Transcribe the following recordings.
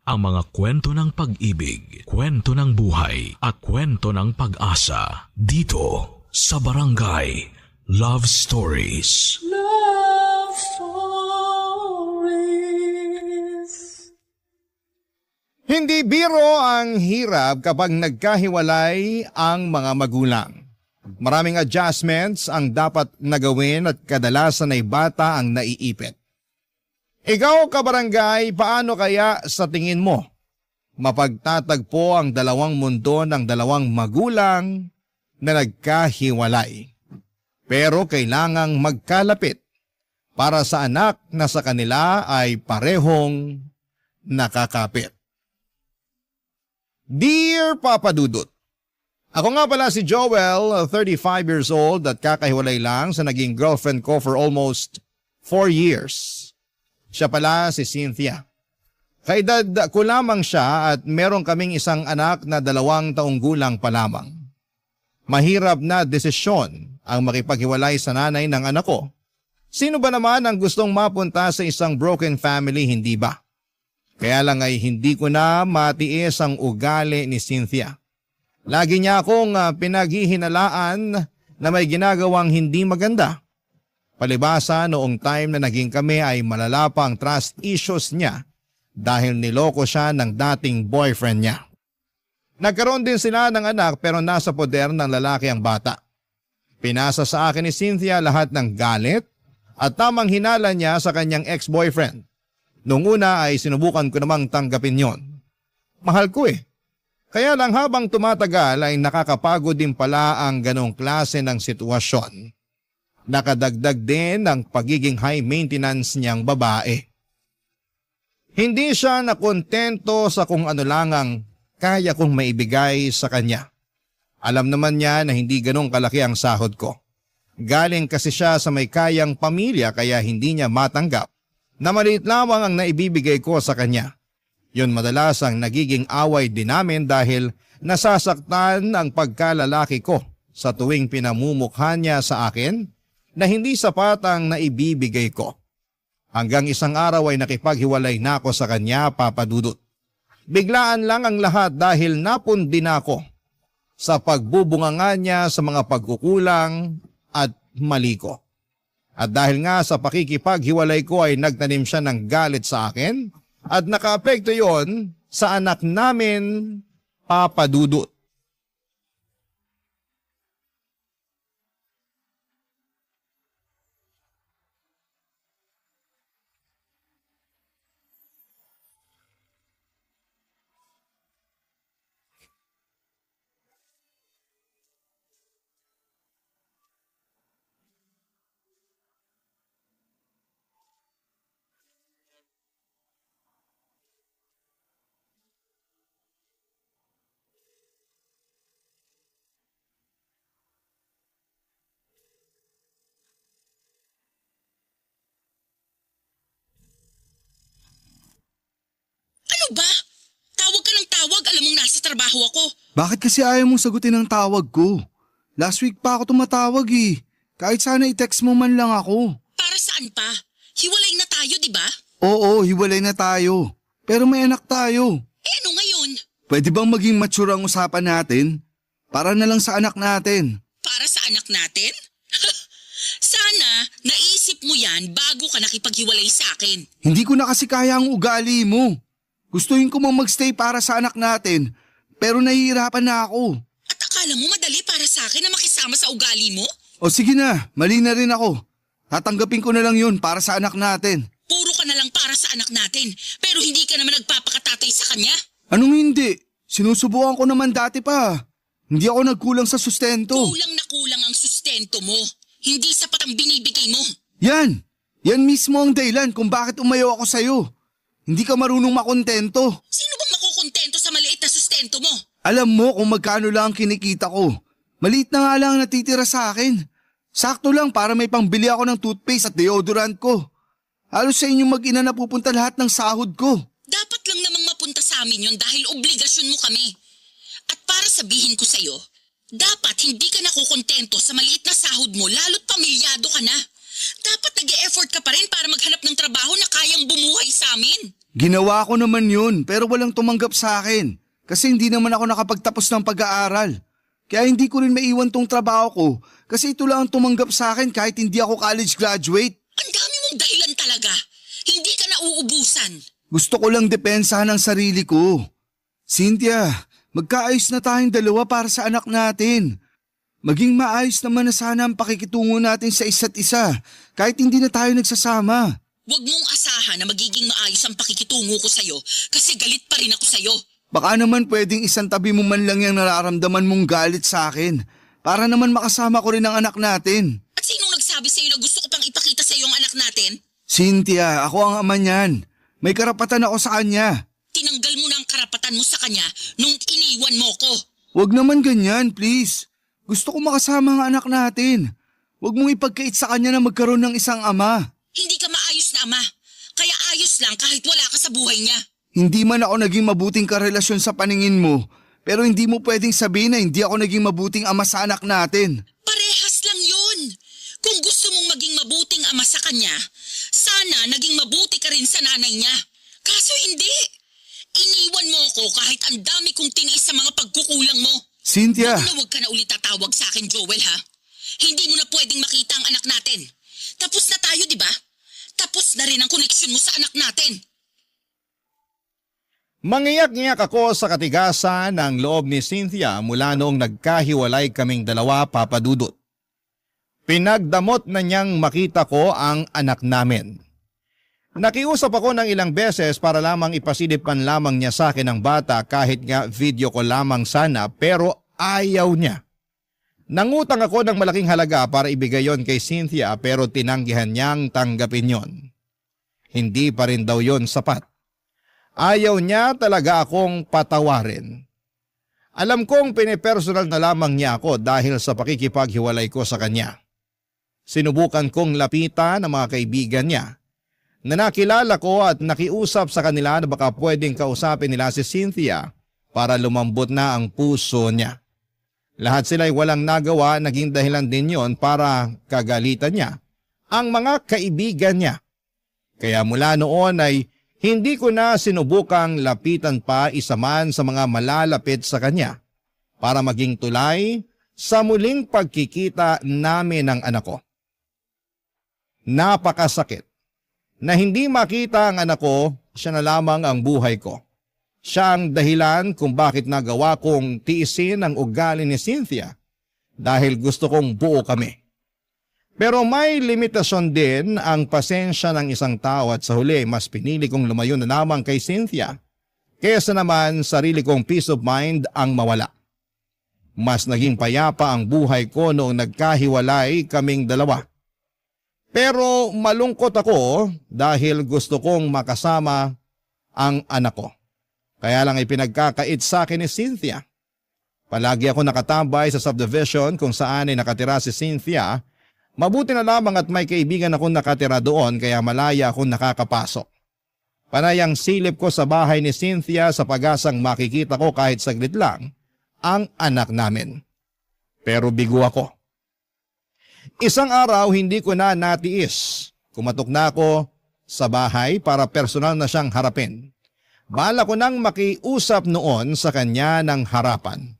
ang mga kwento ng pag-ibig, kwento ng buhay at kwento ng pag-asa dito sa Barangay Love Stories. Love Stories. Hindi biro ang hirap kapag nagkahiwalay ang mga magulang. Maraming adjustments ang dapat nagawin at kadalasan ay bata ang naiipit. Ikaw, kabarangay, paano kaya sa tingin mo mapagtatagpo ang dalawang mundo ng dalawang magulang na nagkahiwalay? Pero kailangang magkalapit para sa anak na sa kanila ay parehong nakakapit. Dear Papa Dudut, ako nga pala si Joel, 35 years old at kakahiwalay lang sa naging girlfriend ko for almost 4 years. Siya pala si Cynthia. Kaedad ko lamang siya at meron kaming isang anak na 2 taong gulang pa lamang. Mahirap na desisyon ang makipaghiwalay sa nanay ng anak ko. Sino ba naman ang gustong mapunta sa isang broken family, hindi ba? Kaya lang ay hindi ko na matiis ang ugali ni Cynthia. Lagi niya akong pinaghihinalaan na may ginagawang hindi maganda. Palibasa noong time na naging kami ay malala pa ang trust issues niya dahil niloko siya ng dating boyfriend niya. Nagkaroon din sila ng anak pero nasa poder ng lalaki ang bata. Pinasa sa akin ni Cynthia lahat ng galit at tamang hinala niya sa kanyang ex-boyfriend. Noong una ay sinubukan ko namang tanggapin yon. Mahal ko eh. Kaya lang habang tumatagal ay nakakapagod din pala ang ganong klase ng sitwasyon. Nakadagdag din ang pagiging high maintenance niyang babae. Hindi siya nakontento sa kung ano lang ang kaya kong maibigay sa kanya. Alam naman niya na hindi ganong kalaki ang sahod ko. Galing kasi siya sa may kayang pamilya kaya hindi niya matanggap na maliit lamang ang naibibigay ko sa kanya. Yun madalas ang nagiging away din namin dahil nasasaktan ang pagkalalaki ko sa tuwing pinamumukha niya sa akin na hindi sapat ang naibibigay ko. Hanggang isang araw ay nakipaghiwalay na ako sa kanya, Papa Dudut. Biglaan lang ang lahat dahil napundi na ako sa pagbubunganga niya sa mga pagkukulang at mali ko. At dahil nga sa pakikipaghiwalay ko ay nagtanim siya ng galit sa akin at nakaapekto yon sa anak namin, Papa Dudut. Ano ba? Tawag ka ng tawag, alam mong nasa trabaho ako. Bakit kasi ayaw mong sagutin ang tawag ko? Last week pa ako tumatawag eh. Kahit sana i-text mo man lang ako. Para saan pa? Hiwalay na tayo, di ba? Oo, hiwalay na tayo. Pero may anak tayo. Eh ano ngayon? Pwede bang maging mature ang usapan natin? Para na lang sa anak natin. Para sa anak natin? Sana naisip mo yan bago ka nakipaghiwalay sa akin. Hindi ko na kasi kaya ang ugali mo. Gustuhin ko mang magstay para sa anak natin, pero nahihirapan na ako. At akala mo madali para sa akin na makisama sa ugali mo? O sige na, mali na rin ako. Tatanggapin ko na lang yun para sa anak natin. Puro ka na lang para sa anak natin, pero hindi ka naman nagpapakatatay sa kanya. Anong hindi? Sinusubukan ko naman dati pa. Hindi ako nagkulang sa sustento. Kulang na kulang ang sustento mo. Hindi sapat ang binibigay mo. Yan! Yan mismo ang dahilan kung bakit umayaw ako sa'yo. Hindi ka marunong makontento. Sino bang makukontento sa maliit na sustento mo? Alam mo kung magkano lang ang kinikita ko. Maliit na nga lang ang natitira sa akin. Sakto lang para may pangbili ako ng toothpaste at deodorant ko. Halos sa inyong mag-ina na pupunta lahat ng sahod ko. Dapat lang namang mapunta sa amin yun dahil obligasyon mo kami. At para sabihin ko sa'yo, dapat hindi ka nakukontento sa maliit na sahod mo lalo't pamilyado ka na. Dapat nag-e-effort ka pa rin para maghanap ng trabaho na kayang bumuhay sa amin. Ginawa ko naman yun pero walang tumanggap sa akin kasi hindi naman ako nakapagtapos ng pag-aaral. Kaya hindi ko rin maiwan tong trabaho ko kasi ito lang ang tumanggap sa akin kahit hindi ako college graduate. Ang dami mong dahilan talaga. Hindi ka nauubusan. Gusto ko lang depensahan ang sarili ko. Cynthia, magkaayos na tayong dalawa para sa anak natin. Maging maayos naman na sana ang pakikitungo natin sa isa't isa kahit hindi na tayo nagsasama. Huwag mong asahan na magiging maayos ang pakikitungo ko sa'yo kasi galit pa rin ako sa'yo. Baka naman pwedeng isang tabi mo man lang yung nararamdaman mong galit sa akin para naman makasama ko rin ang anak natin. At sinong nagsabi sa'yo na gusto ko pang ipakita sa'yo ang anak natin? Cynthia, ako ang ama niyan. May karapatan ako sa kanya. Tinanggal mo na ang karapatan mo sa kanya nung iniwan mo ko. Huwag naman ganyan, please. Gusto ko makasama ang anak natin. Huwag mong ipagkait sa kanya na magkaroon ng isang ama. Hindi ka maayos na ama. Kaya ayos lang kahit wala ka sa buhay niya. Hindi man ako naging mabuting karelasyon sa paningin mo, pero hindi mo pwedeng sabihin na hindi ako naging mabuting ama sa anak natin. Parehas lang yun. Kung gusto mong maging mabuting ama sa kanya, sana naging mabuti ka rin sa nanay niya. Kaso hindi. Iniwan mo ako kahit ang dami kong tiniis sa mga pagkukulang mo. Cynthia! Huwag ka na ulit tatawag sa akin, Joel, ha? Hindi mo na pwedeng makita ang anak natin. Tapos na tayo, di ba? Tapos na rin ang koneksyon mo sa anak natin. Mangiyak-ngiyak ako sa katigasan ng loob ni Cynthia mula noong nagkahiwalay kaming dalawa, Papa Dudut. Pinagdamot na niyang makita ko ang anak namin. Nakiusap ako ng ilang beses para lamang ipasilip man lamang niya sa akin ang bata kahit nga video ko lamang sana pero ayaw niya. Nangutang ako ng malaking halaga para ibigay yon kay Cynthia pero tinanggihan niyang tanggapin yon. Hindi pa rin daw yon sapat. Ayaw niya talaga akong patawarin. Alam kong pinipersonal na lamang niya ako dahil sa pakikipaghiwalay ko sa kanya. Sinubukan kong lapitan ang mga kaibigan niya na nakilala ko at nakiusap sa kanila na baka pwedeng kausapin nila si Cynthia para lumambot na ang puso niya. Lahat sila'y walang nagawa, naging dahilan din yon para kagalitan niya ang mga kaibigan niya. Kaya mula noon ay hindi ko na sinubukang lapitan pa isa man sa mga malalapit sa kanya para maging tulay sa muling pagkikita namin ng anak ko. Napakasakit na hindi makita ang anak ko, siya na lamang ang buhay ko. Siya ang dahilan kung bakit nagawa kong tiisin ang ugali ni Cynthia dahil gusto kong buo kami. Pero may limitasyon din ang pasensya ng isang tao at sa huli mas pinili kong lumayo na lamang kay Cynthia kaysa naman sarili kong peace of mind ang mawala. Mas naging payapa ang buhay ko noong nagkahiwalay kaming dalawa. Pero malungkot ako dahil gusto kong makasama ang anak ko. Kaya lang ipinagkakait sa akin ni Cynthia. Palagi ako nakatambay sa subdivision kung saan ay nakatira si Cynthia. Mabuti na lamang at may kaibigan akong nakatira doon kaya malaya akong nakakapasok. Panayang silip ko sa bahay ni Cynthia sa pag-asang makikita ko kahit saglit lang ang anak namin. Pero bigo ako. Isang araw hindi ko na natiis. Kumatok na ako sa bahay para personal na siyang harapin. Bala ko nang makiusap noon sa kanya ng harapan.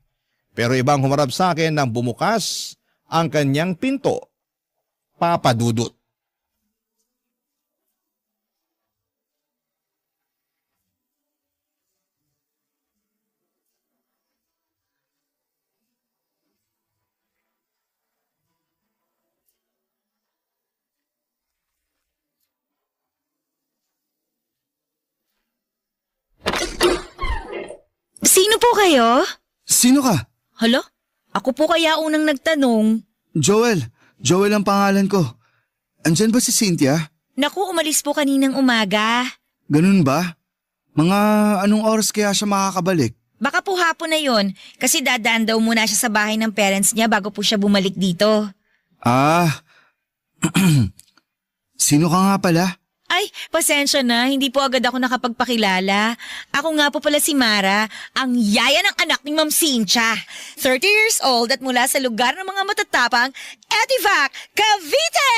Pero ibang humarap sa akin nang bumukas ang kanyang pinto. Papa Dudut. Sino po kayo? Sino ka? Hala? Ako po kaya unang nagtanong. Joel ang pangalan ko. Andyan ba si Cynthia? Naku, umalis po kaninang umaga. Ganun ba? Mga anong oras kaya siya makakabalik? Baka po hapon na yon kasi dadaan daw muna siya sa bahay ng parents niya bago po siya bumalik dito. Ah, sino ka nga pala? Ay, pasensya na, hindi po agad ako nakapagpakilala. Ako nga po pala si Mara, ang yaya ng anak ni Ma'am Cynthia. 30 years old at mula sa lugar ng mga matatapang, Etivac, Cavite!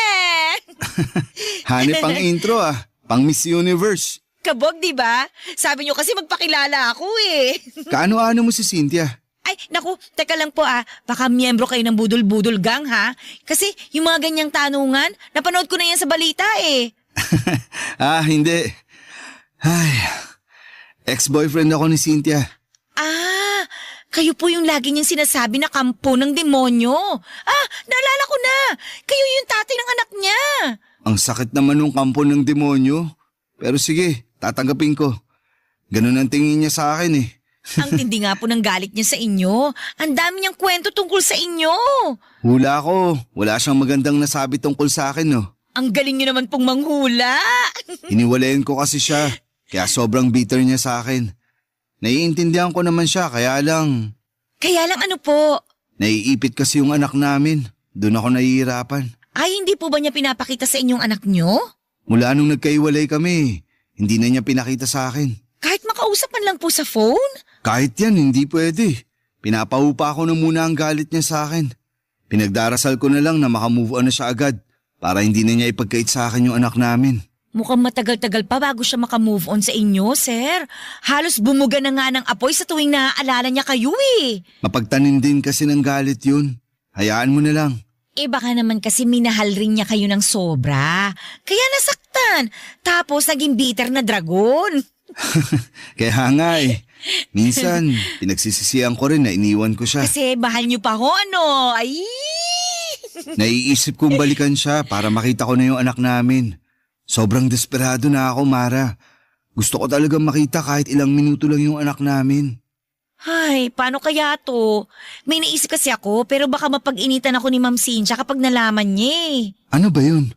Hanip pang intro pang Miss Universe. Kabog, di ba? Sabi niyo kasi magpakilala ako eh. Kaano-ano mo si Cynthia? Ay, naku, teka lang po baka miyembro kayo ng Budol-Budol Gang ha? Kasi yung mga ganyang tanungan, napanood ko na yan sa balita eh. Hindi. Ay, ex-boyfriend ako ni Cynthia. Kayo po yung lagi niyang sinasabi na kampo ng demonyo. Naalala ko na. Kayo yung tatay ng anak niya. Ang sakit naman ng kampo ng demonyo. Pero sige, tatanggapin ko. Ganun ang tingin niya sa akin eh. Ang tindi nga po ng galit niya sa inyo. Ang dami niyang kwento tungkol sa inyo. Hula ko. Wala siyang magandang nasabi tungkol sa akin no. Ang galing niyo naman pong manghula. Iniwalayan ko kasi siya. Kaya sobrang bitter niya sa akin. Naiintindihan ko naman siya kaya lang. Kaya lang ano po? Naiipit kasi yung anak namin. Doon ako nahihirapan. Ay, hindi po ba niya pinapakita sa inyong anak niyo? Mula nung nagkaiwalay kami, hindi na niya pinakita sa akin. Kahit makausapan lang po sa phone? Kahit yan, hindi pwede. Pinapaupa ko na muna ang galit niya sa akin. Pinagdarasal ko na lang na makamove on na siya agad para hindi na niya ipagkait sa akin yung anak namin. Mukhang matagal-tagal pa bago siya makamove on sa inyo, sir. Halos bumuga na nga ng apoy sa tuwing naaalala niya kayo eh. Mapagtanim din kasi ng galit yun. Hayaan mo na lang. Baka naman kasi minahal rin niya kayo ng sobra. Kaya nasaktan. Tapos naging bitter na dragon. Kaya nga eh. Minsan, pinagsisisihan ko rin na iniwan ko siya. Kasi mahal niyo pa ho, ano? Ay! Naiisip kong balikan siya para makita ko na yung anak namin. Sobrang desperado na ako, Mara. Gusto ko talagang makita kahit ilang minuto lang yung anak namin. Ay, paano kaya to? May naisip kasi ako pero baka mapag-initan ako ni Ma'am Cynthia kapag nalaman niya eh. Ano ba yun?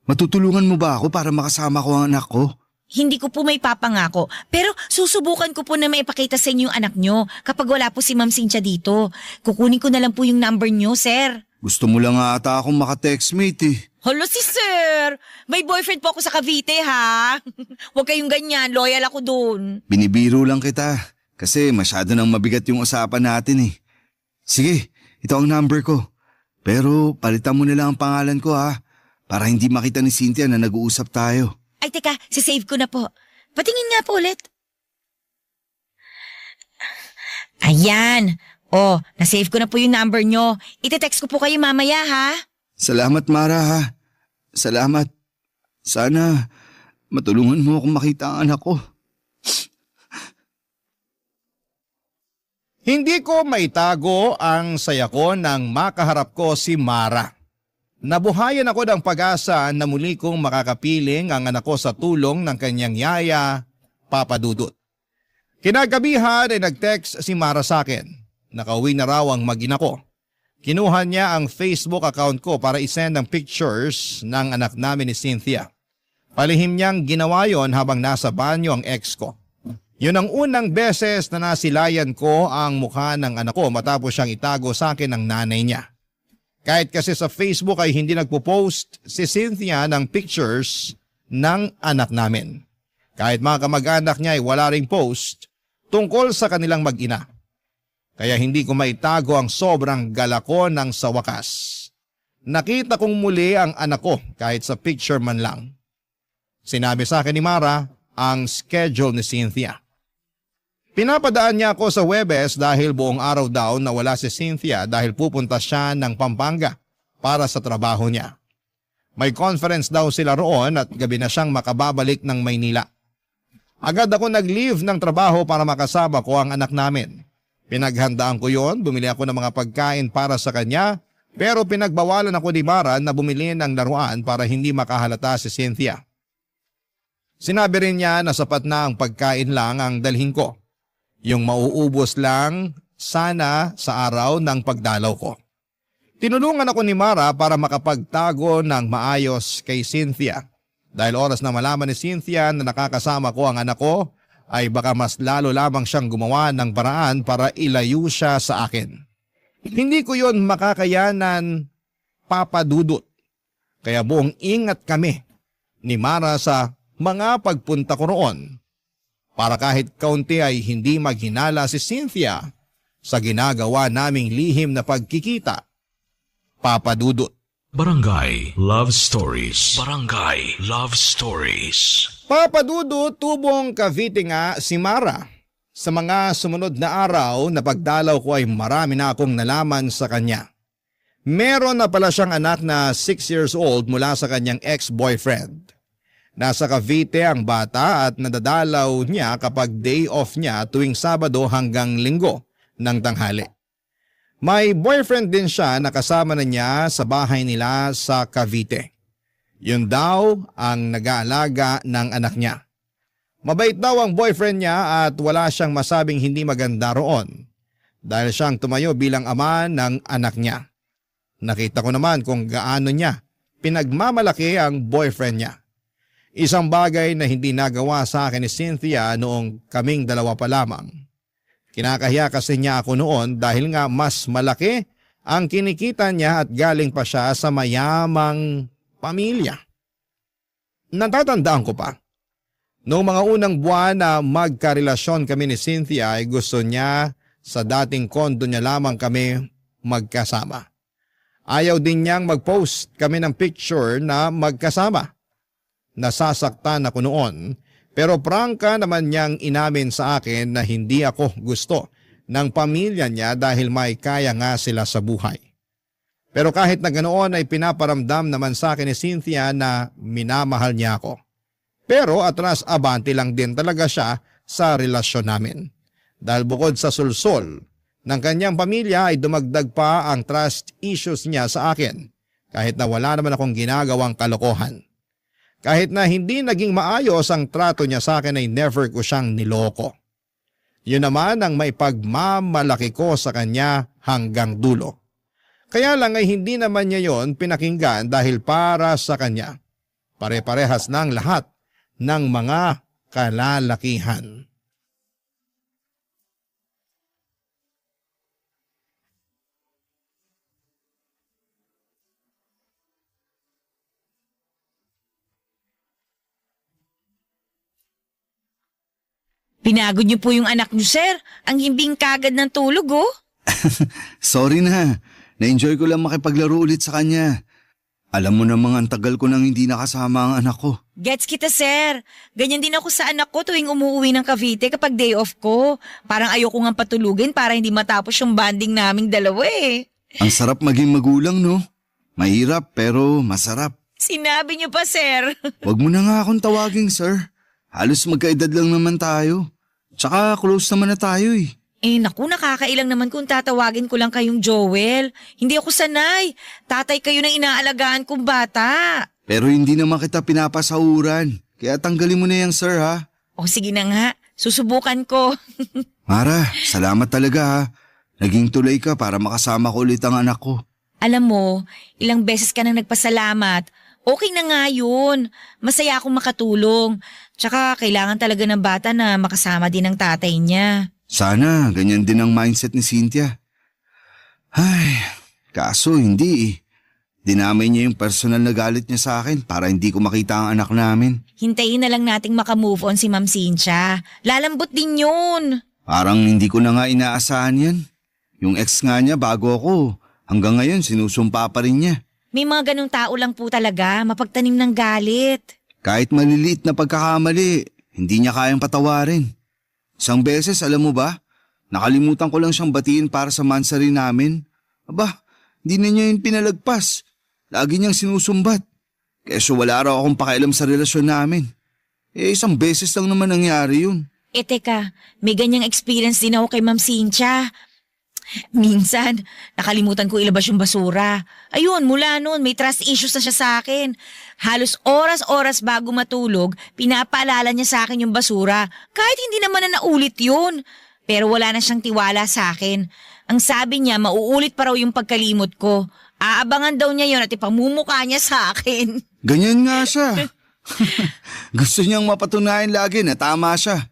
Matutulungan mo ba ako para makasama ko ang anak ko? Hindi ko po may papangako pero susubukan ko po na maipakita sa inyo yung anak nyo kapag wala po si Ma'am Cynthia dito. Kukunin ko na lang po yung number nyo, sir. Gusto mo lang ata akong maka-textmate eh. Hala si sir! May boyfriend po ako sa Cavite ha? Huwag kayong ganyan, loyal ako dun. Binibiro lang kita kasi masyado nang mabigat yung usapan natin eh. Sige, ito ang number ko. Pero palitan mo na lang ang pangalan ko ha para hindi makita ni Cynthia na nag-uusap tayo. Ay teka, sisave ko na po. Patingin nga po ulit. Ayan. Nasave ko na po yung number nyo. Ite-text ko po kayo mamaya ha? Salamat Mara ha. Salamat. Sana matulungan mo akong makita ang anak ko. Hindi ko maitago ang saya ko nang makaharap ko si Mara. Nabuhayan ako ng pag-asa na muli kong makakapiling ang anak ko sa tulong ng kanyang yaya, Papa Dudut. Kinagabihan ay nag-text si Mara sa akin. Nakauwi na raw ang mag-ina ko. Kinuha niya ang Facebook account ko para isend ang pictures ng anak namin ni Cynthia. Palihim niyang ginawa yon habang nasa banyo ang ex ko. Yun ang unang beses na nasilayan ko ang mukha ng anak ko matapos siyang itago sa akin ng nanay niya. Kahit kasi sa Facebook ay hindi nagpo-post si Cynthia ng pictures ng anak namin. Kahit mga kamag-anak niya ay wala ring post tungkol sa kanilang mag-ina. Kaya hindi ko maitago ang sobrang gala ko nang sa wakas. Nakita kong muli ang anak ko kahit sa picture man lang. Sinabi sa akin ni Mara ang schedule ni Cynthia. Pinapadaan niya ako sa Huwebes dahil buong araw daw na wala si Cynthia dahil pupunta siya ng Pampanga para sa trabaho niya. May conference daw sila roon at gabi na siyang makababalik ng Maynila. Agad ako nag-leave ng trabaho para makasama ko ang anak namin. Pinaghandaan ko yon, bumili ako ng mga pagkain para sa kanya pero pinagbawalan ako ni Mara na bumili ng laruan para hindi makahalata si Cynthia. Sinabi rin niya na sapat na ang pagkain lang ang dalhin ko. Yung mauubos lang sana sa araw ng pagdalaw ko. Tinulungan ako ni Mara para makapagtago ng maayos kay Cynthia. Dahil oras na malaman ni Cynthia na nakakasama ko ang anak ko, ay baka mas lalo lamang siyang gumawa ng paraan para ilayo siya sa akin. Hindi ko yon makakayanan, Papa Dudut. Kaya buong ingat kami ni Mara sa mga pagpunta ko roon para kahit kaunti ay hindi maghinala si Cynthia sa ginagawa naming lihim na pagkikita, Papa Dudut. Barangay Love Stories. Barangay Love Stories. Papadudo tubong Cavite nga si Mara. Sa mga sumunod na araw na pagdalaw ko ay marami na akong nalaman sa kanya. Meron na pala siyang anak na 6 years old mula sa kanyang ex-boyfriend. Nasa Cavite ang bata at nadadalaw niya kapag day off niya tuwing Sabado hanggang Linggo ng tanghali. May boyfriend din siya na kasama na niya sa bahay nila sa Cavite. Yun daw ang nag-aalaga ng anak niya. Mabait daw ang boyfriend niya at wala siyang masabing hindi maganda roon dahil siyang tumayo bilang ama ng anak niya. Nakita ko naman kung gaano niya pinagmamalaki ang boyfriend niya. Isang bagay na hindi nagawa sa akin ni Cynthia noong kaming dalawa pa lamang. Kinakahiya kasi niya ako noon dahil nga mas malaki ang kinikita niya at galing pa siya sa mayamang pamilya. Natatandaan ko pa. Noong mga unang buwan na magkarelasyon kami ni Cynthia ay gusto niya sa dating kondo niya lamang kami magkasama. Ayaw din niyang mag-post kami ng picture na magkasama. Nasasaktan ako noon pero prangka naman niyang inamin sa akin na hindi ako gusto ng pamilya niya dahil may kaya nga sila sa buhay. Pero kahit na ganoon ay pinaparamdam naman sa akin ni Cynthia na minamahal niya ako. Pero atras abante lang din talaga siya sa relasyon namin. Dahil bukod sa sulsol ng kanyang pamilya ay dumagdag pa ang trust issues niya sa akin kahit na wala naman akong ginagawang kalokohan. Kahit na hindi naging maayos ang trato niya sa akin ay never ko siyang niloko. Yun naman ang maipagmamalaki ko sa kanya hanggang dulo. Kaya lang ay hindi naman niya yon pinakinggan dahil para sa kanya. Pare-parehas ng lahat ng mga kalalakihan. Pinagod niyo po yung anak niyo, sir. Ang himbing kagad ng tulog, oh. Sorry na. Na-enjoy ko lang makipaglaro ulit sa kanya. Alam mo namang ang tagal ko nang hindi nakasama ang anak ko. Gets kita, sir. Ganyan din ako sa anak ko tuwing umuwi ng Cavite kapag day off ko. Parang ayoko nga patulugin para hindi matapos yung bonding naming dalawa eh. Ang sarap maging magulang, no? Mahirap pero masarap. Sinabi niyo pa, sir. Huwag mo na nga akong tawaging, sir. Halos magkaedad lang naman tayo. Tsaka close naman na tayo eh. Eh naku, nakakailang naman kung tatawagin ko lang kayong Joel. Hindi ako sanay. Tatay kayo ng inaalagaan kong bata. Pero hindi naman kita pinapasahuran. Kaya tanggalin mo na yan, sir, ha? O sige na nga, susubukan ko. Mara, salamat talaga ha. Naging tulay ka para makasama ko ulit ang anak ko. Alam mo, ilang beses ka nang nagpasalamat. Okay na nga yun. Masaya akong makatulong. Tsaka kailangan talaga ng bata na makasama din ng tatay niya. Sana, ganyan din ang mindset ni Cynthia. Ay, kaso hindi eh. Dinamay niya yung personal na galit niya sa akin para hindi ko makita ang anak namin. Hintayin na lang nating makamove on si Ma'am Cynthia. Lalambot din yun. Parang hindi ko na nga inaasahan yan. Yung ex nga niya bago ako, hanggang ngayon sinusumpa pa rin niya. May mga ganong tao lang po talaga, mapagtanim ng galit. Kahit maliliit na pagkakamali, hindi niya kayang patawarin. Isang beses, alam mo ba, nakalimutan ko lang siyang batiin para sa mansari namin. Aba, hindi na niya yun pinalagpas. Lagi niyang sinusumbat. Keso wala raw akong pakialam sa relasyon namin. Eh, isang beses lang naman nangyari yun. Eh teka, may ganyang experience din ako kay Ma'am Cynthia. Minsan, nakalimutan ko ilabas yung basura. Ayun, mula noon may trust issues na siya sa akin. Halos oras-oras bago matulog, pinapaalala niya sa akin yung basura. Kahit hindi naman na naulit yun. Pero wala na siyang tiwala sa akin. Ang sabi niya, mauulit pa raw yung pagkalimot ko. Aabangan daw niya yun at ipamumukha niya sa akin. Ganyan nga siya. Gusto niyang mapatunayan lagi na tama siya.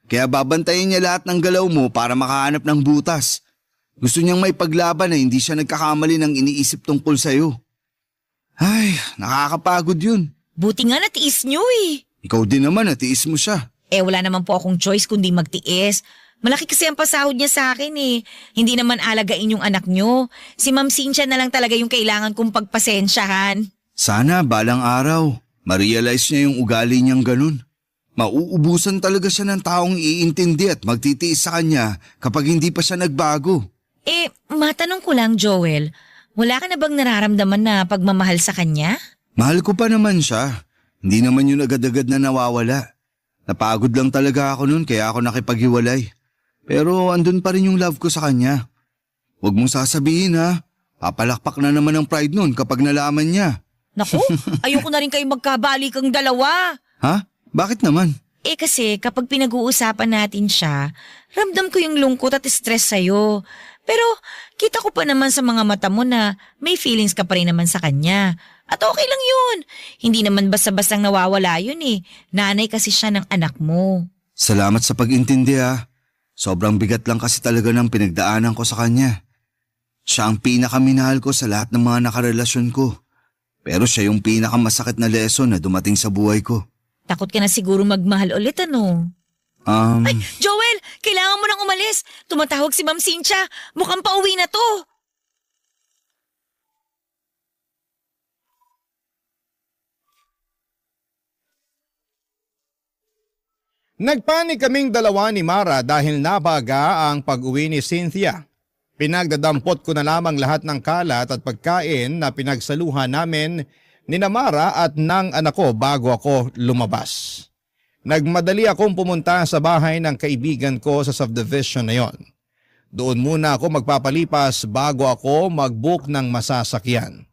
Kaya babantayin niya lahat ng galaw mo para makahanap ng butas. Gusto niyang may paglaban na hindi siya nagkakamali ng iniisip tungkol sa'yo. Ay, nakakapagod yun. Buti nga natiis niyo eh. Ikaw din naman, natiis mo siya. Eh wala naman po akong choice kundi magtiis. Malaki kasi ang pasahod niya sa akin eh. Hindi naman alagain yung anak niyo. Si Ma'am Cynthia na lang talaga yung kailangan kong pagpasensyahan. Sana balang araw, ma-realize niya yung ugali niyang ganun. Mauubusan talaga siya ng taong iintindi at magtitiis sa kanya kapag hindi pa siya nagbago. Matanong ko lang, Joel. Wala ka na bang nararamdaman na pagmamahal sa kanya? Mahal ko pa naman siya. Hindi naman yun agad-agad na nawawala. Napagod lang talaga ako noon kaya ako nakipaghiwalay. Pero andun pa rin yung love ko sa kanya. Huwag mong sasabihin ha. Papalakpak na naman ang pride noon kapag nalaman niya. Naku, ayoko na rin kayo magkabalikang dalawa. Ha? Bakit naman? Kasi kapag pinag-uusapan natin siya, ramdam ko yung lungkot at stress sa'yo. Pero kita ko pa naman sa mga mata mo na may feelings ka pa rin naman sa kanya. At okay lang yun. Hindi naman basta-bastang nawawala yun eh. Nanay kasi siya ng anak mo. Salamat sa pag-intindi ha. Sobrang bigat lang kasi talaga ng pinagdaanan ko sa kanya. Siya ang pinakaminahal ko sa lahat ng mga nakarelasyon ko. Pero siya yung pinakamasakit na lesson na dumating sa buhay ko. Takot ka na siguro magmahal ulit, ano? Ay, Joel! Kailangan mo nang umalis. Tumatawag si Ma'am Cynthia. Mukhang pauwi na to. Nagpanik kaming dalawa ni Mara dahil nabaga ang pag-uwi ni Cynthia. Pinagdadampot ko na lamang lahat ng kalat at pagkain na pinagsaluhan namin ni Mara at ng anak ko bago ako lumabas. Nagmadali akong pumunta sa bahay ng kaibigan ko sa subdivision na yon. Doon muna ako magpapalipas bago ako mag-book ng masasakyan.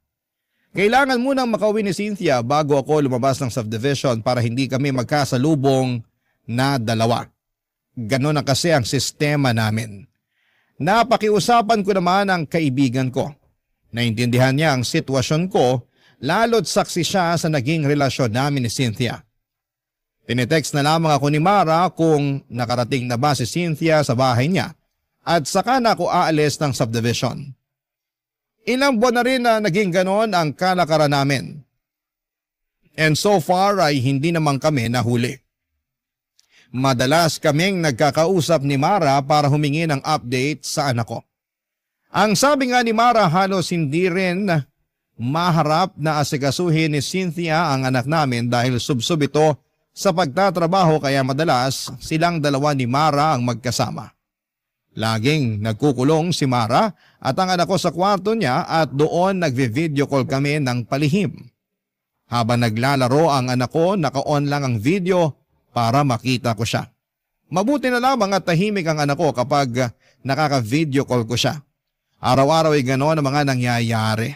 Kailangan munang makauwi ni Cynthia bago ako lumabas ng subdivision para hindi kami magkasalubong na dalawa. Ganon na kasi ang sistema namin. Napakiusapan ko naman ang kaibigan ko. Naintindihan niya ang sitwasyon ko, lalo't saksi siya sa naging relasyon namin ni Cynthia. Tinetext na lamang ako ni Mara kung nakarating na ba si Cynthia sa bahay niya at saka na ako aalis ng subdivision. Ilang buwan na rin na naging ganon ang kalakaran namin. And so far ay hindi naman kami nahuli. Madalas kaming nagkakausap ni Mara para humingi ng update sa anak ko. Ang sabi nga ni Mara, halos hindi rin maharap na asikasuhin ni Cynthia ang anak namin dahil subsob ito sa pagtatrabaho kaya madalas silang dalawa ni Mara ang magkasama. Laging nagkukulong si Mara at ang anak ko sa kwarto niya at doon nagvi-video call kami ng palihim. Habang naglalaro ang anak ko, naka-on lang ang video para makita ko siya. Mabuti na lamang at tahimik ang anak ko kapag nakaka-video call ko siya. Araw-araw ay gano'n ang mga nangyayari.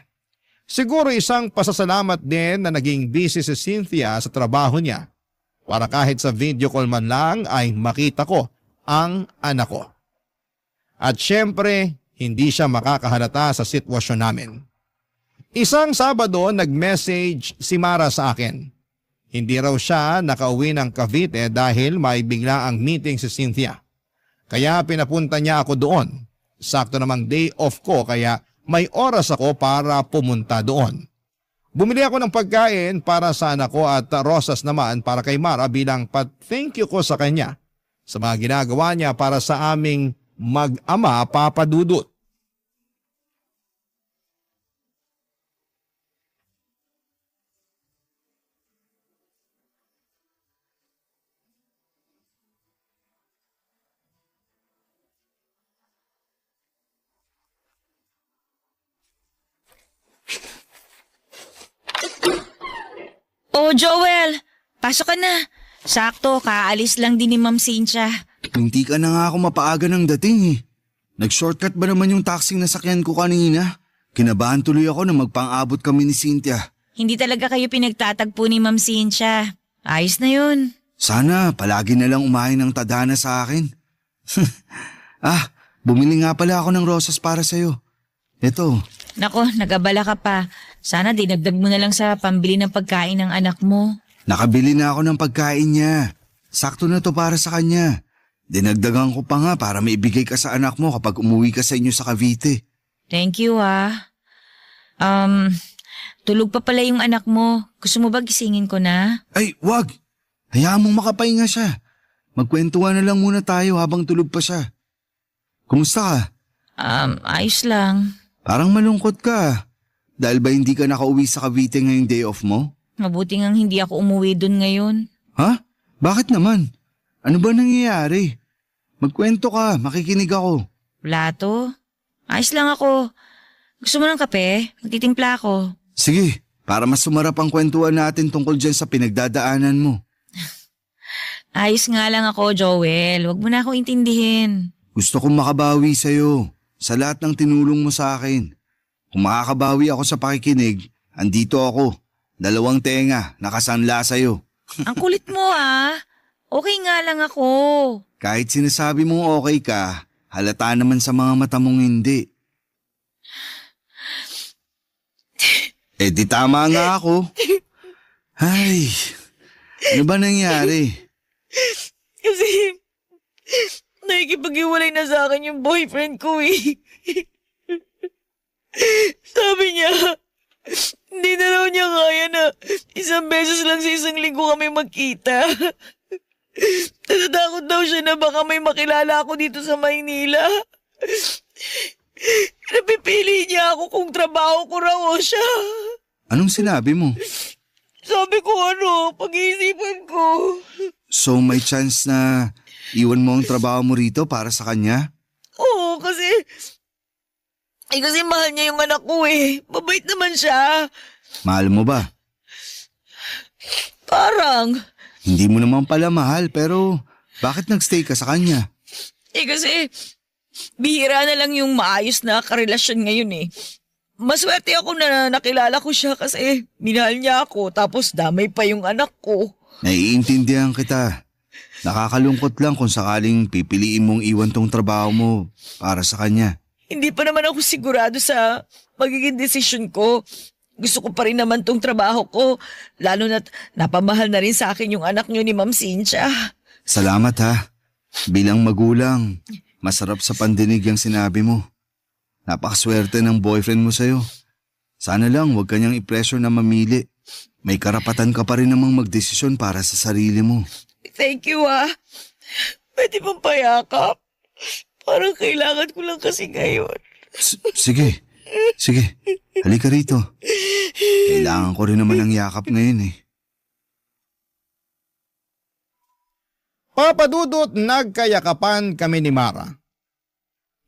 Siguro isang pasasalamat din na naging busy si Cynthia sa trabaho niya para kahit sa video call man lang ay makita ko ang anak ko. At syempre, hindi siya makakahalata sa sitwasyon namin. Isang Sabado, nag-message si Mara sa akin. Hindi raw siya nakauwi ng Cavite dahil may bigla ang meeting si Cynthia. Kaya pinapunta niya ako doon. Sakto namang day off ko kaya may oras ako para pumunta doon. Bumili ako ng pagkain para sa anak ko at rosas naman para kay Mara bilang thank you ko sa kanya sa mga ginagawa niya para sa aming mag-ama Papa Dudut. Oh, Joel! Pasok ka na. Sakto, kaalis lang din ni Ma'am Cynthia. Hindi ka na nga ako mapaaga ng dating eh. Nag-shortcut ba naman yung taxing nasakyan ko kanina? Kinabahan tuloy ako na magpang-abot kami ni Cynthia. Hindi talaga kayo pinagtatagpo ni Ma'am Cynthia. Ayos na yun. Sana palagi na lang umahin ng tadhana sa akin. Bumili nga pala ako ng rosas para sa'yo. Ito. Nako, nag-abala ka pa. Sana dinagdag mo na lang sa pambili ng pagkain ng anak mo. Nakabili na ako ng pagkain niya. Sakto na to para sa kanya. Dinagdagan ko pa nga para maibigay ka sa anak mo kapag umuwi ka sa inyo sa Cavite. Thank you tulog pa pala yung anak mo. Gusto mo ba gisingin ko na? Ay, wag. Hayaan mong makapahinga siya. Magkwentuhan na lang muna tayo habang tulog pa siya. Kumusta ka? Ayos lang. Parang malungkot ka. Dahil ba hindi ka nakauwi sa Cavite ngayong day off mo? Mabuti ngang hindi ako umuwi dun ngayon. Ha? Bakit naman? Ano ba nangyayari? Magkwento ka, makikinig ako. Wala to. Ayos lang ako. Gusto mo ng kape? Magtitimpla ako. Sige, para mas sumarap ang kwentuhan natin tungkol dyan sa pinagdadaanan mo. Ayos nga lang ako, Joel. Huwag mo na akong intindihin. Gusto kong makabawi sa'yo sa lahat ng tinulong mo sa akin. Kung makakabawi ako sa pakikinig, andito ako. 2 tenga, nakasanla sa'yo. Ang kulit mo ah. Okay nga lang ako. Kahit sinasabi mong okay ka, halata naman sa mga mata mong hindi. Di tama nga ako. Ay, ano ba nangyari? Kasi nakikipag-iwalay na sa akin yung boyfriend ko eh. Sabi niya, hindi na raw niya kaya na 1 beses lang sa 1 linggo kami magkita. Natatakot daw siya na baka may makilala ako dito sa Maynila. Napipili niya ako kung trabaho ko raw o siya. Anong sinabi mo? Sabi ko pag-iisipan ko. So may chance na iwan mo ang trabaho mo rito para sa kanya? Oo, kasi mahal niya yung anak ko eh. Mabait naman siya. Mahal mo ba? Parang. Hindi mo naman pala mahal pero bakit nagstay ka sa kanya? Kasi bihira na lang yung maayos na karelasyon ngayon eh. Maswerte ako na nakilala ko siya kasi minahal niya ako tapos damay pa yung anak ko. Naiintindihan kita. Nakakalungkot lang kung sakaling pipiliin mong iwan tong trabaho mo para sa kanya. Hindi pa naman ako sigurado sa magiging desisyon ko. Gusto ko pa rin naman tong trabaho ko. Lalo na't napamahal na rin sa akin yung anak niyo ni Ma'am Cynthia. Salamat ha. Bilang magulang, masarap sa pandinig yung sinabi mo. Napakaswerte ng boyfriend mo sa'yo. Sana lang huwag kanyang i-pressure na mamili. May karapatan ka pa rin namang magdesisyon para sa sarili mo. Thank you Pwede bang payakap? Parang kailangan ko lang kasi ngayon. Sige. Halika rito. Kailangan ko rin naman ng yakap ngayon eh. Papa Dudut, nagkayakapan kami ni Mara.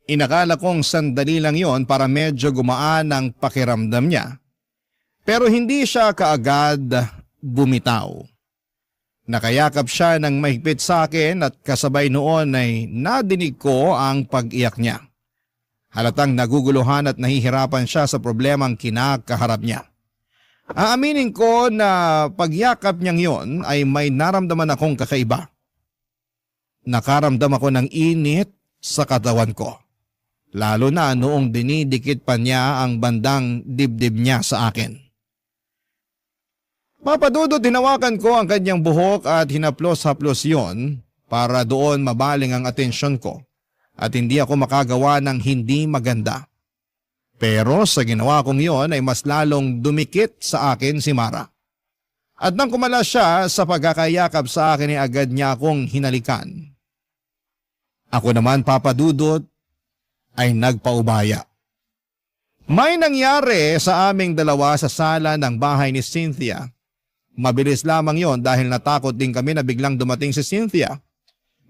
Inakala kong sandali lang yon para medyo gumaan ang pakiramdam niya. Pero hindi siya kaagad bumitaw. Nakayakap siya ng mahigpit sa akin at kasabay noon ay nadinig ko ang pag-iyak niya. Halatang naguguluhan at nahihirapan siya sa problemang kinakaharap niya. Aaminin ko na pagyakap niyang yon ay may naramdaman akong kakaiba. Nakaramdam ako ng init sa katawan ko. Lalo na noong dinidikit pa niya ang bandang dibdib niya sa akin. Papadudot, hinawakan ko ang kanyang buhok at hinaplos-haplos yon para doon mabaling ang atensyon ko at hindi ako makagawa ng hindi maganda. Pero sa ginawa kong yon ay mas lalong dumikit sa akin si Mara. At nang kumala siya sa pagkakayakap sa akin ay agad niya akong hinalikan. Ako naman, Papadudot, ay nagpaubaya. May nangyari sa aming dalawa sa sala ng bahay ni Cynthia. Mabilis lamang yon dahil natakot din kami na biglang dumating si Cynthia.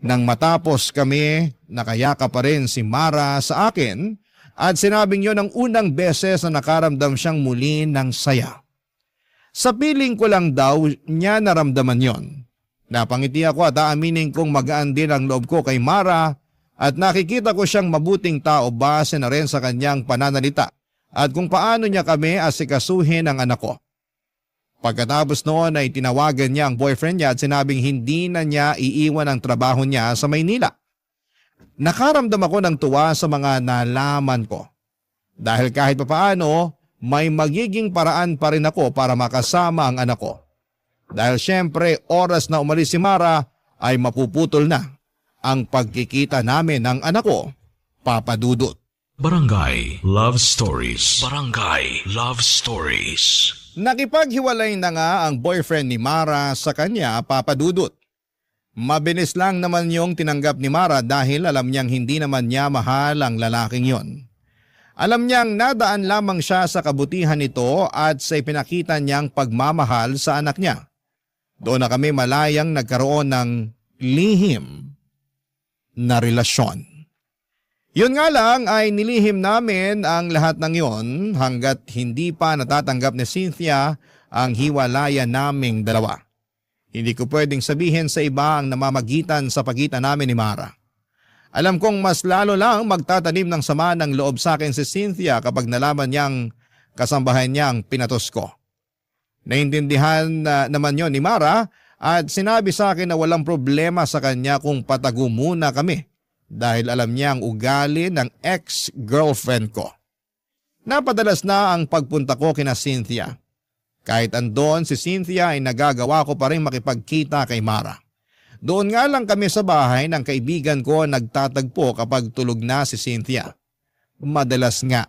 Nang matapos kami, nakayaka pa rin si Mara sa akin at sinabing yon ang unang beses na nakaramdam siyang muli ng saya. Sa piling ko lang daw niya naramdaman yon. Napangiti ako at aaminin kong magaan din ang loob ko kay Mara at nakikita ko siyang mabuting tao base na rin sa kanyang pananalita at kung paano niya kami asikasuhin ang anak ko. Pagkatapos noon ay tinawagan niya ang boyfriend niya at sinabing hindi na niya iiwan ang trabaho niya sa Maynila. Nakaramdam ako ng tuwa sa mga nalaman ko. Dahil kahit papaano, may magiging paraan pa rin ako para makasama ang anak ko. Dahil syempre oras na umalis si Mara ay mapuputol na ang pagkikita namin ng anak ko, Papadudot. Barangay Love Stories. Barangay Love Stories. Nakipaghiwalay na nga ang boyfriend ni Mara sa kanya, Papadudot. Mabilis lang naman yung tinanggap ni Mara dahil alam niyang hindi naman niya mahal ang lalaking yon. Alam niyang nadaan lamang siya sa kabutihan nito at sa ipinakita niyang pagmamahal sa anak niya. Doon na kami malayang nagkaroon ng lihim na relasyon. Yun nga lang ay nilihim namin ang lahat ng yon hanggat hindi pa natatanggap ni Cynthia ang hiwalayan naming dalawa. Hindi ko pwedeng sabihin sa iba ang namamagitan sa pagitan namin ni Mara. Alam kong mas lalo lang magtatanim ng sama ng loob sa akin si Cynthia kapag nalaman niyang kasambahay niyang pinatos ko. Naintindihan naman yon ni Mara at sinabi sa akin na walang problema sa kanya kung patago muna kami dahil alam niya ang ugali ng ex-girlfriend ko. Napadalas na ang pagpunta ko kina Cynthia. Kahit andon si Cynthia ay nagagawa ko pa rin makipagkita kay Mara. Doon nga lang kami sa bahay ng kaibigan ko nagtatagpo kapag tulog na si Cynthia. Madalas nga,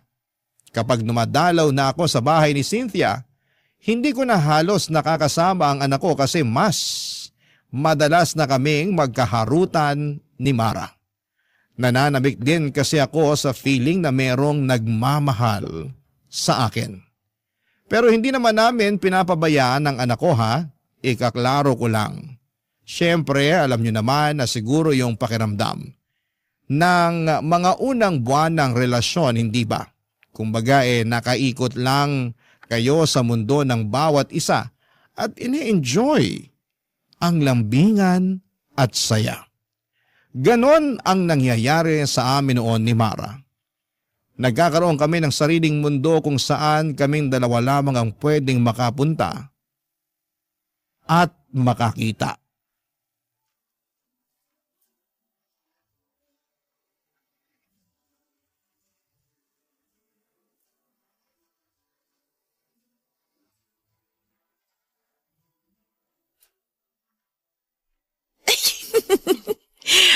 kapag dumadalaw na ako sa bahay ni Cynthia, hindi ko na halos nakakasama ang anak ko kasi mas madalas na kaming magkaharutan ni Mara. Nananabik din kasi ako sa feeling na merong nagmamahal sa akin. Pero hindi naman namin pinapabayaan ang anak ko ha, ikaklaro ko lang. Siyempre alam niyo naman na siguro yung pakiramdam ng mga unang buwan ng relasyon, hindi ba? Kumbaga nakaikot lang kayo sa mundo ng bawat isa at ini-enjoy ang lambingan at saya. Ganon ang nangyayari sa amin noon ni Mara. Nagkakaroon kami ng sariling mundo kung saan kaming dalawa lamang ang pwedeng makapunta at makakita.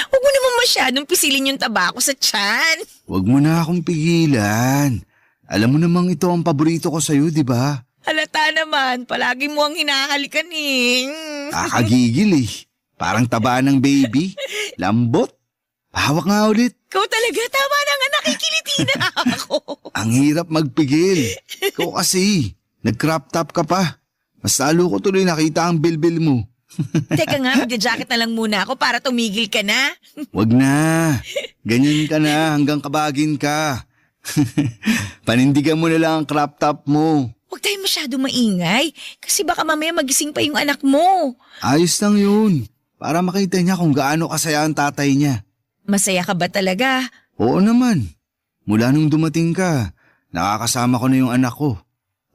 Huwag mo naman masyadong pisilin yung tabako sa tiyan. Huwag mo na akong pigilan. Alam mo namang ito ang paborito ko sa'yo, di ba? Halata naman, palagi mo ang hinahalikan eh. Kakagigil eh. Parang taba ng baby. Lambot. Hawak nga ulit. Ikaw talaga, tama na nga, nakikiliti na ako. Ang hirap magpigil. Ikaw kasi, nag-crop top ka pa. Mas lalo ko tuloy nakita ang bilbil mo. Teka nga, magja-jacket na lang muna ako para tumigil ka na. Wag na. Ganyan ka na hanggang kabagin ka. Panindigan mo na lang ang crop top mo. Huwag tayo masyado maingay kasi baka mamaya magising pa yung anak mo. Ayos lang yun. Para makita niya kung gaano kasaya ang tatay niya. Masaya ka ba talaga? Oo naman. Mula nung dumating ka, nakakasama ko na yung anak ko.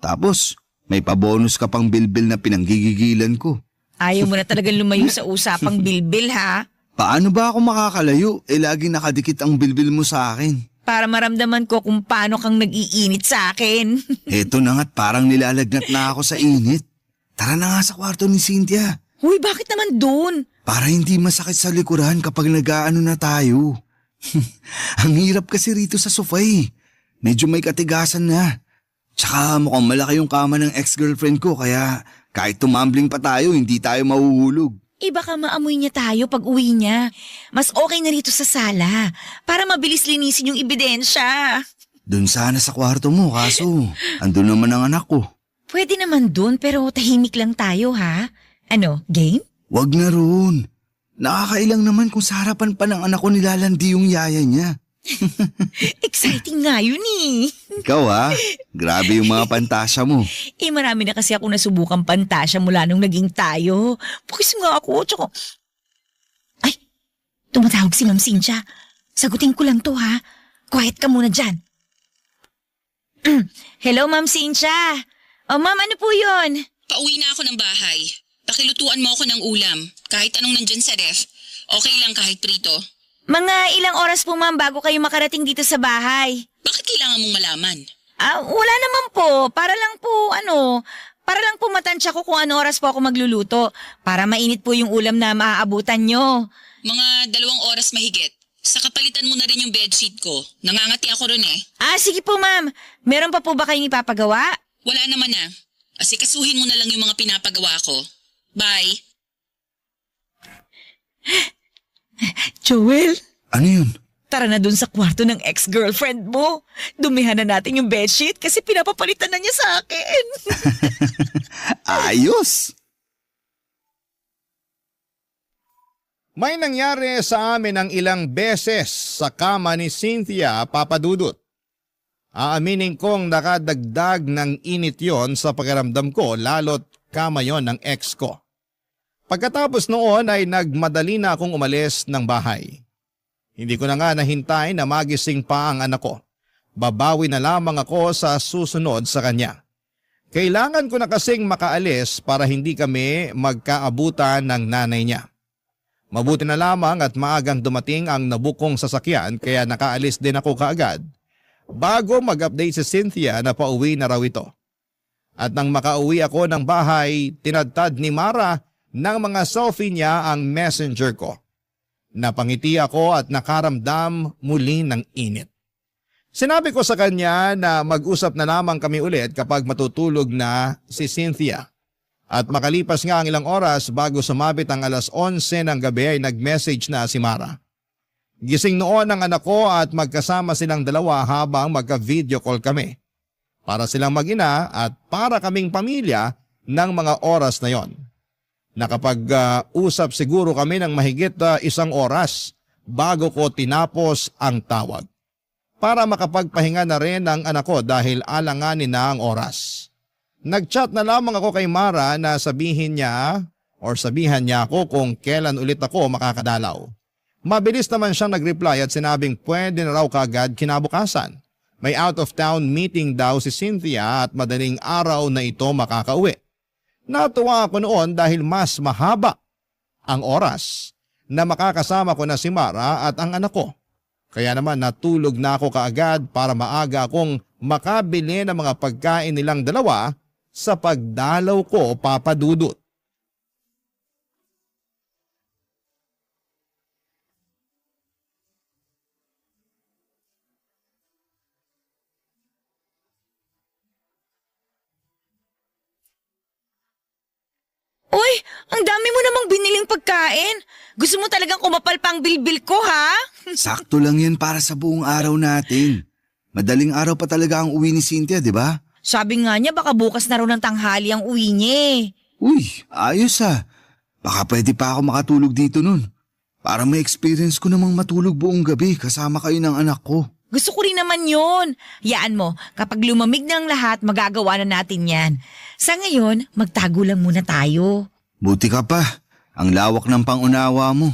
Tapos, may pabonus ka pang bilbil na pinanggigigilan ko. Ayaw mo na talagang lumayo sa usapang bilbil ha? Paano ba ako makakalayo? Lagi nakadikit ang bilbil mo sa akin. Para maramdaman ko kung paano kang nag-iinit sa akin. Eto na nga't parang nilalagnat na ako sa init. Tara na nga sa kwarto ni Cynthia. Huy, bakit naman doon? Para hindi masakit sa likuran kapag nag-aano na tayo. Ang hirap kasi rito sa sofa eh. Medyo may katigasan na. Tsaka mukhang malaki yung kama ng ex-girlfriend ko kaya kahit tumambling pa tayo, hindi tayo mahuhulog. Baka maamoy niya tayo pag uwi niya. Mas okay na rito sa sala para mabilis linisin yung ebidensya. Doon sana sa kwarto mo kaso andun naman ang anak ko. Pwede naman doon pero tahimik lang tayo ha. Ano, game? Wag na roon. Nakakailang naman kung sa harapan pa ng anak ko nilalandi yung yaya niya. Exciting nga yun eh. Ikaw grabe yung mga pantasya mo. Marami na kasi ako nasubukang pantasya mula nung naging tayo. Pukis nga ako, tsaka... Ay, tumatawag si Ma'am Cynthia. Sagutin ko lang to ha. Quiet ka muna dyan. Hello, Ma'am Cynthia. Oh, Ma'am, ano po yun? Pauwi na ako ng bahay. Pakilutuan mo ako ng ulam. Kahit anong nandyan sa ref. Okay lang kahit prito. Mga ilang oras po ma'am bago kayo makarating dito sa bahay. Bakit kailangan mong malaman? Wala naman po. Para lang po matansya ko kung ano oras po ako magluluto. Para mainit po yung ulam na maaabutan nyo. Mga 2 oras mahigit. Sa kapalitan mo na rin yung bedsheet ko. Nangangati ako ron eh. Sige po ma'am. Meron pa po ba kayong ipapagawa? Wala naman na. Asikasuhin mo na lang yung mga pinapagawa ko. Bye. Joel? Ano yun? Tara na dun sa kwarto ng ex-girlfriend mo. Dumihan na natin yung bedsheet kasi pinapapalitan na niya sa akin. Ayos! May nangyari sa amin ng ilang beses sa kama ni Cynthia, Papa Dudut. Aaminin kong nakadagdag ng init yon sa pakiramdam ko lalo't kama yon ng ex ko. Pagkatapos noon ay nagmadali na akong umalis ng bahay. Hindi ko na nga nahintay na magising pa ang anak ko. Babawi na lamang ako sa susunod sa kanya. Kailangan ko na kasing makaalis para hindi kami magkaabutan ng nanay niya. Mabuti na lamang at maagang dumating ang nabukong sasakyan kaya nakaalis din ako kaagad bago mag-update si Cynthia na pauwi na raw ito. At nang makauwi ako ng bahay, tinadtad ni Mara ng mga selfie niya ang messenger ko. Napangiti ako at nakaramdam muli ng init. Sinabi ko sa kanya na mag-usap na lamang kami ulit kapag matutulog na si Cynthia. At makalipas nga ang ilang oras bago sumabit ang 11:00 ng gabi ay nag-message na si Mara. Gising noon ang anak ko at magkasama silang dalawa habang magka-video call kami. Para silang mag-ina at para kaming pamilya ng mga oras na yon. Nakapag-usap siguro kami ng mahigit 1 oras bago ko tinapos ang tawag. Para makapagpahinga na rin ang anak ko dahil alanganin na ang oras. Nag-chat na lamang ako kay Mara na sabihan niya ako kung kailan ulit ako makakadalaw. Mabilis naman siyang nag-reply at sinabing pwede na raw kaagad kinabukasan. May out of town meeting daw si Cynthia at madaling araw na ito makakauwi. Natuwa ako noon dahil mas mahaba ang oras na makakasama ko na si Mara at ang anak ko. Kaya naman natulog na ako kaagad para maaga akong makabili ng mga pagkain nilang dalawa sa pagdalaw ko, Papa Dudut. Uy, ang dami mo namang biniling pagkain. Gusto mo talagang kumapal pa ang bilbil ko, ha? Sakto lang yan para sa buong araw natin. Madaling araw pa talaga ang uwi ni Cynthia, di ba? Sabi nga niya baka bukas na raw ng tanghali ang uwi niya eh. Uy, ayos ah. Baka pwede pa ako makatulog dito nun. Para may experience ko namang matulog buong gabi kasama kayo ng anak ko. Gusto ko rin naman yun. Yaan mo, kapag lumamig na ang lahat, magagawa na natin yan. Sa ngayon, magtago lang muna tayo. Buti ka pa. Ang lawak ng pangunawa mo.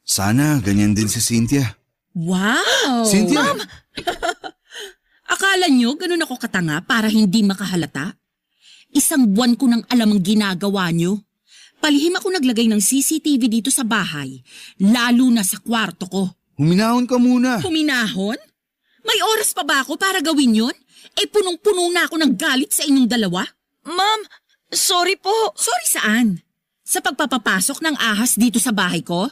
Sana ganyan din si Cynthia. Wow! Cynthia! Ma'am! Akala nyo ganun ako katanga para hindi makahalata? 1 buwan ko nang alam ang ginagawa nyo. Palihim ako naglagay ng CCTV dito sa bahay, lalo na sa kwarto ko. Huminahon ka muna. Huminahon? May oras pa ba ako para gawin yun? Punong-puno na ako ng galit sa inyong dalawa. Ma'am, sorry po. Sorry saan? Sa pagpapapasok ng ahas dito sa bahay ko?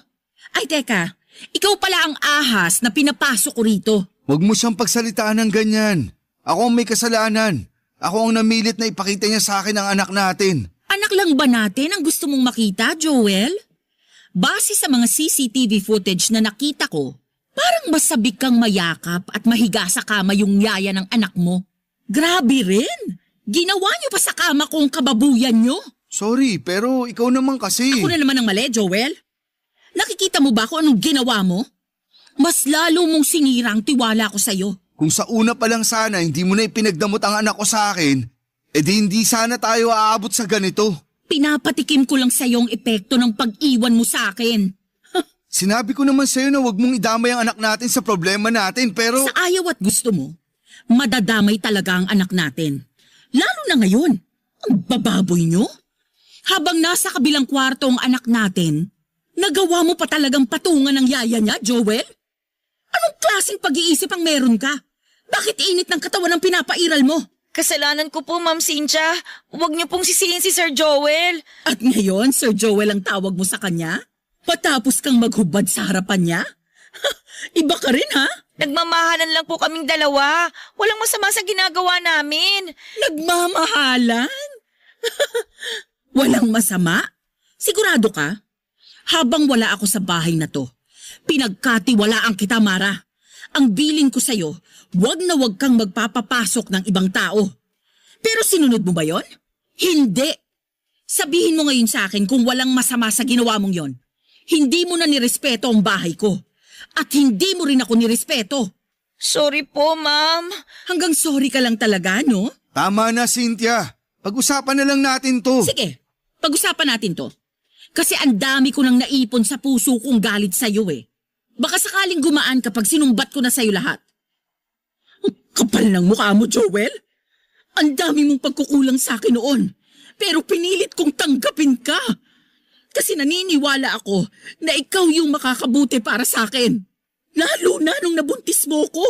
Ay teka, ikaw pala ang ahas na pinapasok ko rito. Huwag mo siyang pagsalitaan ng ganyan. Ako ang may kasalanan. Ako ang namilit na ipakita niya sa akin ang anak natin. Anak lang ba natin ang gusto mong makita, Joel? Base sa mga CCTV footage na nakita ko, parang masabik kang mayakap at mahiga sa kama yung yaya ng anak mo. Grabe rin! Ginawa niyo pa sa kama ko ang kababuyan niyo. Sorry, pero ikaw naman kasi. Ako na naman ang mali, Joel. Nakikita mo ba kung anong ginawa mo? Mas lalo mong sinira ang tiwala ko sa'yo. Kung sa una pa lang sana hindi mo na ipinagdamot ang anak ko sa akin, edi hindi sana tayo aabot sa ganito. Pinapatikim ko lang sa'yo ang epekto ng pag-iwan mo sa akin. Sinabi ko naman sa'yo na huwag mong idamay ang anak natin sa problema natin, pero... Sa ayaw at gusto mo, madadamay talaga ang anak natin. Lalo na ngayon, ang bababoy nyo. Habang nasa kabilang kwarto ang anak natin, nagawa mo pa talagang patungan ng yaya niya, Joel? Anong klaseng pag-iisip ang meron ka? Bakit init ng katawan ang pinapairal mo? Kasalanan ko po, Ma'am Cynthia. Huwag niyo pong sisihin si Sir Joel. At ngayon, Sir Joel ang tawag mo sa kanya? Patapos kang maghubad sa harapan niya? Iba ka rin, ha? Nagmamahalan lang po kaming dalawa. Walang masama sa ginagawa namin. Nagmamahalan? Walang masama? Sigurado ka? Habang wala ako sa bahay na to, pinagkatiwalaan kita, Mara. Ang bilin ko sa'yo, wag na wag kang magpapapasok ng ibang tao. Pero sinunod mo ba yon? Hindi. Sabihin mo ngayon sa akin kung walang masama sa ginawa mong yon. Hindi mo na nirespeto ang bahay ko. At hindi mo rin ako nirespeto. Sorry po, ma'am. Hanggang sorry ka lang talaga, no? Tama na, Cynthia. Pag-usapan na lang natin to. Sige, pag-usapan natin to. Kasi ang dami ko nang naipon sa puso kong galit sa'yo eh. Baka sakaling gumaan kapag sinumbat ko na sa'yo lahat. Ang kapal ng mukha mo, Joel. Ang dami mong pagkukulang sa akin noon. Pero pinilit kong tanggapin ka. Kasi naniniwala ako na ikaw yung makakabuti para sa akin. Lalo na nung nabuntis mo ko.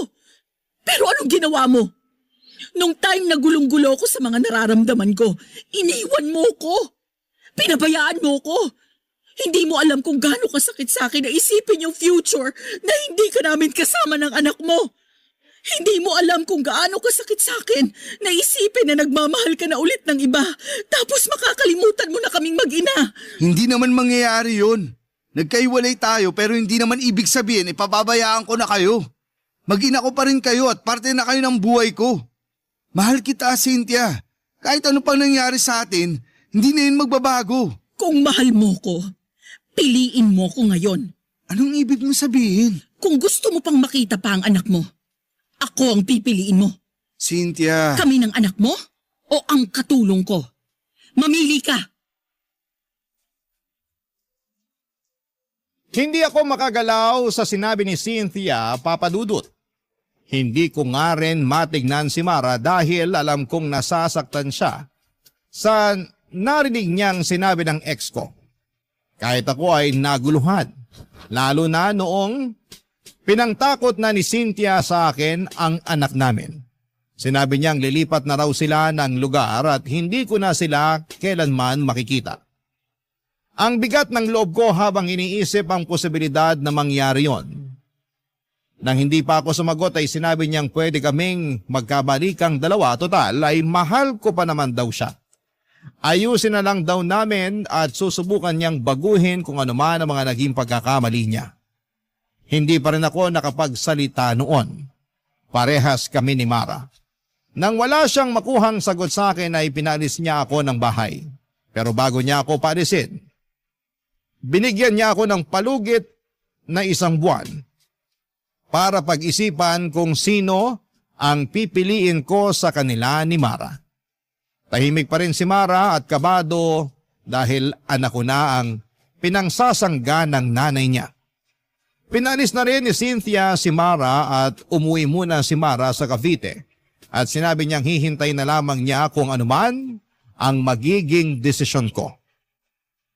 Pero anong ginawa mo? Nung time na gulong-gulo ko sa mga nararamdaman ko, iniwan mo ko. Pinabayaan mo ko. Hindi mo alam kung gaano kasakit sa akin na isipin yung future na hindi ka namin kasama ng anak mo. Hindi mo alam kung gaano kasakit sa akin na isipin na nagmamahal ka na ulit ng iba tapos makakalimutan mo na kaming mag-ina. Hindi naman mangyayari yun. Nagkaiwalay tayo pero hindi naman ibig sabihin ipababayaan ko na kayo. Mag-ina ko pa rin kayo at parte na kayo ng buhay ko. Mahal kita, Cynthia. Kahit ano pang nangyari sa atin, hindi na yun magbabago. Kung mahal mo ko, piliin mo ko ngayon. Anong ibig mo sabihin? Kung gusto mo pang makita pa ang anak mo, ako ang pipiliin mo. Cynthia. Kami ng anak mo o ang katulong ko? Mamili ka. Hindi ako makagalaw sa sinabi ni Cynthia, Papa Dudut. Hindi ko nga rin matignan si Mara dahil alam kong nasasaktan siya sa narinig niyang sinabi ng ex ko. Kahit ako ay naguluhan, lalo na noong pinangtakot na ni Cynthia sa akin ang anak namin. Sinabi niyang lilipat na raw sila ng lugar at hindi ko na sila kailanman makikita. Ang bigat ng loob ko habang iniisip ang posibilidad na mangyari yon. Nang hindi pa ako sumagot ay sinabi niyang pwede kaming magkabalikang dalawa, total ay mahal ko pa naman daw siya. Ayusin na lang daw namin at susubukan niyang baguhin kung ano man ang mga naging pagkakamali niya. Hindi pa rin ako nakapagsalita noon. Parehas kami ni Mara. Nang wala siyang makuhang sagot sa akin ay pinalis niya ako ng bahay. Pero bago niya ako paalisin, binigyan niya ako ng palugit na 1 buwan para pag-isipan kung sino ang pipiliin ko sa kanila ni Mara. Tahimik pa rin si Mara at kabado dahil anak ko na ang pinangsasangga ng nanay niya. Pinalis na rin ni Cynthia si Mara at umuwi muna si Mara sa Cavite at sinabi niyang hihintay na lamang niya kung anuman ang magiging desisyon ko.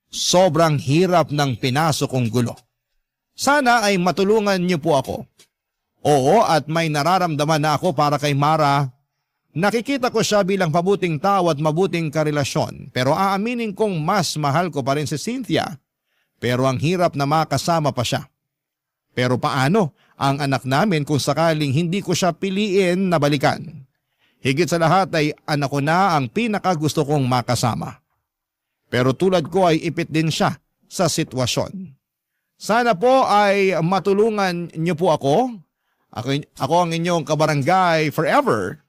Sobrang hirap ng pinasok kong gulo. Sana ay matulungan niyo po ako. Oo, at may nararamdaman na ako para kay Mara. Nakikita ko siya bilang mabuting tao at mabuting karelasyon, pero aaminin kong mas mahal ko pa rin si Cynthia. Pero ang hirap na makasama pa siya. Pero paano ang anak namin kung sakaling hindi ko siya piliin na balikan? Higit sa lahat ay anak ko na ang pinakagusto kong makasama. Pero tulad ko ay ipit din siya sa sitwasyon. Sana po ay matulungan niyo po ako. Ako ang inyong kabarangay forever,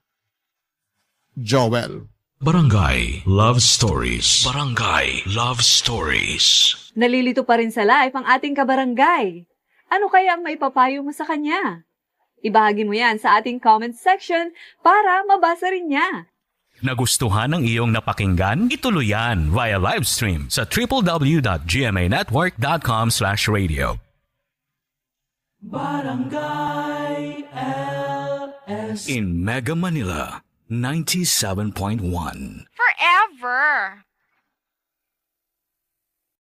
Joel. Barangay Love Stories. Barangay Love Stories. Nalilito pa rin sa life ang ating kabarangay. Ano kaya ang maipapayo mo sa kanya? Ibahagi mo yan sa ating comment section para mabasa rin niya. Nagustuhan ng iyong napakinggan? Ituloy yan via live stream sa www.gmanetwork.com/radio. Barangay LS. In Mega Manila, 97.1. Forever.